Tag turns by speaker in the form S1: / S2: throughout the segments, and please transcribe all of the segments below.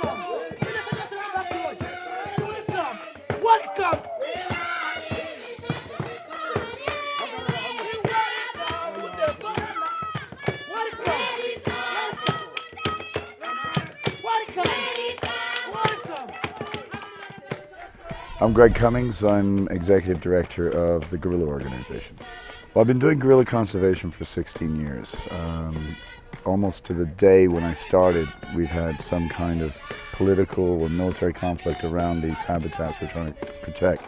S1: Welcome.
S2: I'm Greg Cummings. I'm Executive Director of the Gorilla Organization. Well, I've been doing gorilla conservation for 16 years. Almost to the day when I started, we've had some kind of political or military conflict around these habitats we're trying to protect.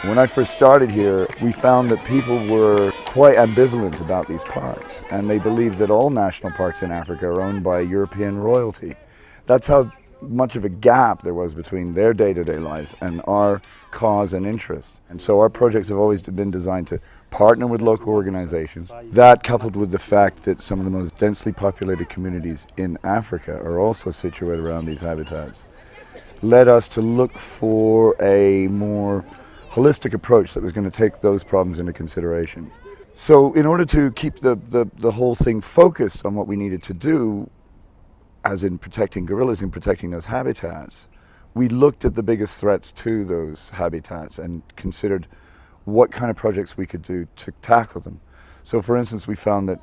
S2: When I first started here, we found that people were quite ambivalent about these parks, and they believed that all national parks in Africa are owned by European royalty. That's how much of a gap there was between their day-to-day lives and our cause and interest. And so our projects have always been designed to partner with local organizations. That, coupled with the fact that some of the most densely populated communities in Africa are also situated around these habitats, led us to look for a more holistic approach that was going to take those problems into consideration. So in order to keep the whole thing focused on what we needed to do, as in protecting gorillas and protecting those habitats, we looked at the biggest threats to those habitats and considered what kind of projects we could do to tackle them. So for instance, we found that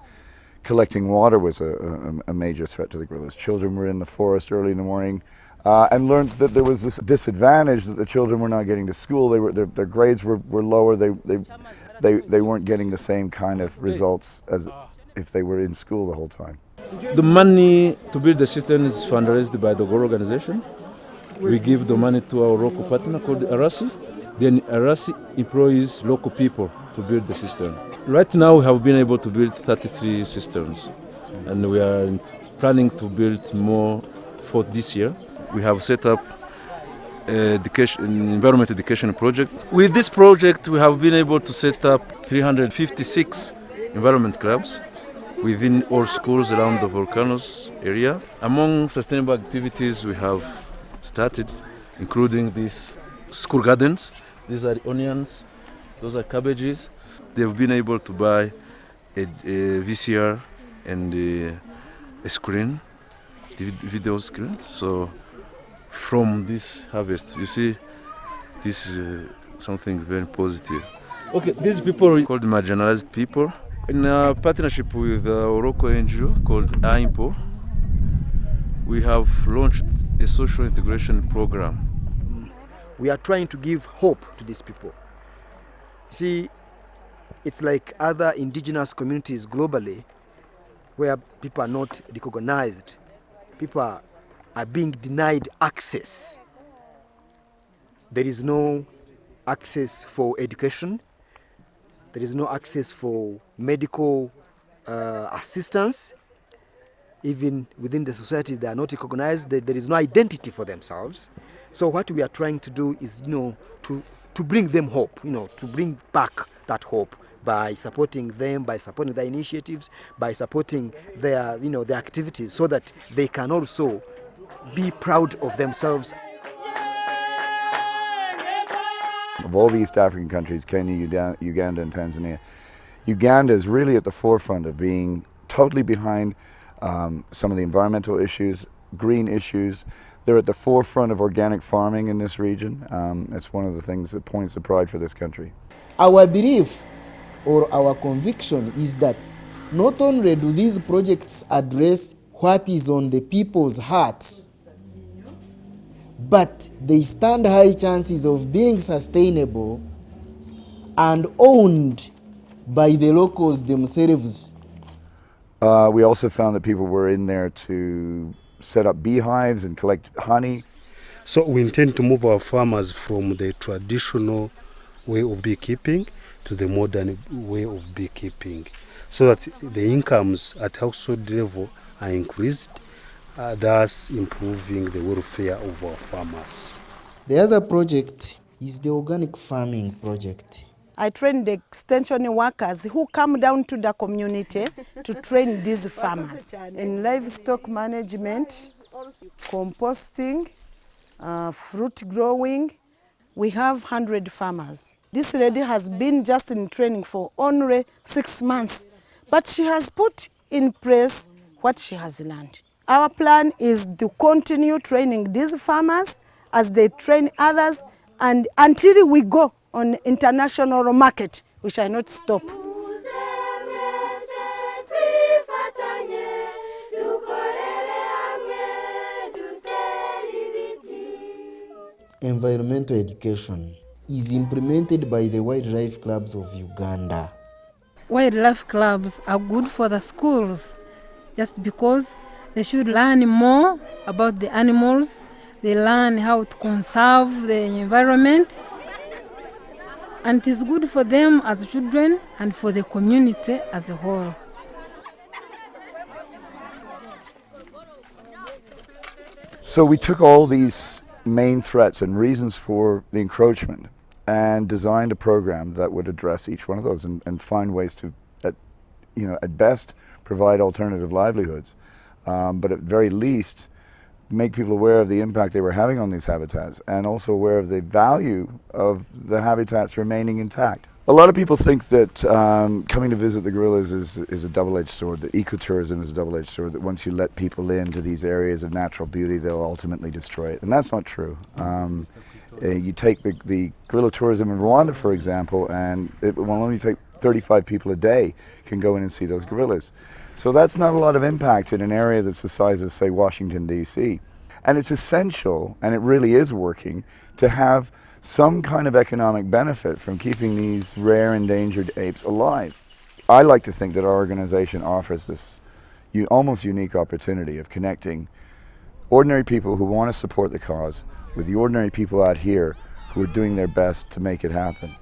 S2: collecting water was a major threat to the gorillas. Children were in the forest early in the morning and learned that there was this disadvantage that the children were not getting to school. Their grades were lower. They weren't getting the same kind of results as if they were in school the whole time.
S3: The money to build the system is fundraised by the Gorilla Organization. We give the money to our local partner called Arasi. Then Arasi employs local people to build the system. Right now we have been able to build 33 systems, and we are planning to build more for this year. We have set up an environment education project. With this project we have been able to set up 356 environment clubs within all schools around the volcanoes area. Among sustainable activities we have started, including these school gardens. These are onions, those are cabbages. They've been able to buy a VCR and a screen, video screen. So from this harvest, you see, this is something very positive. Okay, these people are called marginalized people. In a partnership with a local NGO called AIMPO, we have launched a social integration program.
S4: We are trying to give hope to these people. See, it's like other indigenous communities globally where people are not recognized. People are being denied access. There is no access for education. There is no access for medical assistance. Even within the societies, they are not recognized. There is no identity for themselves. So what we are trying to do is, to bring them hope, to bring back that hope by supporting them, by supporting their initiatives, by supporting their, their activities, so that they can also be proud of themselves.
S2: Of all the East African countries, Kenya, Uganda and Tanzania, Uganda is really at the forefront of being totally behind some of the environmental issues, green issues. They're at the forefront of organic farming in this region. It's one of the things that points of pride for this country.
S5: Our belief or our conviction is that not only do these projects address what is on the people's hearts, but they stand high chances of being sustainable and owned by the locals themselves.
S2: We also found that people were in there to set up beehives and collect honey.
S6: So we intend to move our farmers from the traditional way of beekeeping to the modern way of beekeeping, so that the incomes at household level are increased, thus improving the welfare of our farmers.
S5: The other project is the organic farming project.
S7: I train the extension workers who come down to the community to train these farmers in livestock management, composting, fruit growing. We have 100 farmers. This lady has been just in training for only 6 months, but she has put in place what she has learned. Our plan is to continue training these farmers as they train others, and until we go on international market, we shall not stop.
S5: Environmental education is implemented by the wildlife clubs of Uganda.
S1: Wildlife clubs are good for the schools just because they should learn more about the animals. They learn how to conserve the environment, and it is good for them as children and for the community as a whole.
S2: So we took all these main threats and reasons for the encroachment and designed a program that would address each one of those and find ways to, at best, provide alternative livelihoods, but at very least, make people aware of the impact they were having on these habitats and also aware of the value of the habitats remaining intact. A lot of people think that coming to visit the gorillas is a double-edged sword, that ecotourism is a double-edged sword, that once you let people into these areas of natural beauty, they'll ultimately destroy it. And that's not true. You take the gorilla tourism in Rwanda, for example, and it will only take 35 people a day can go in and see those gorillas. So that's not a lot of impact in an area that's the size of, say, Washington, D.C. And it's essential, and it really is working, to have some kind of economic benefit from keeping these rare endangered apes alive. I like to think that our organization offers this almost unique opportunity of connecting ordinary people who want to support the cause with the ordinary people out here who are doing their best to make it happen.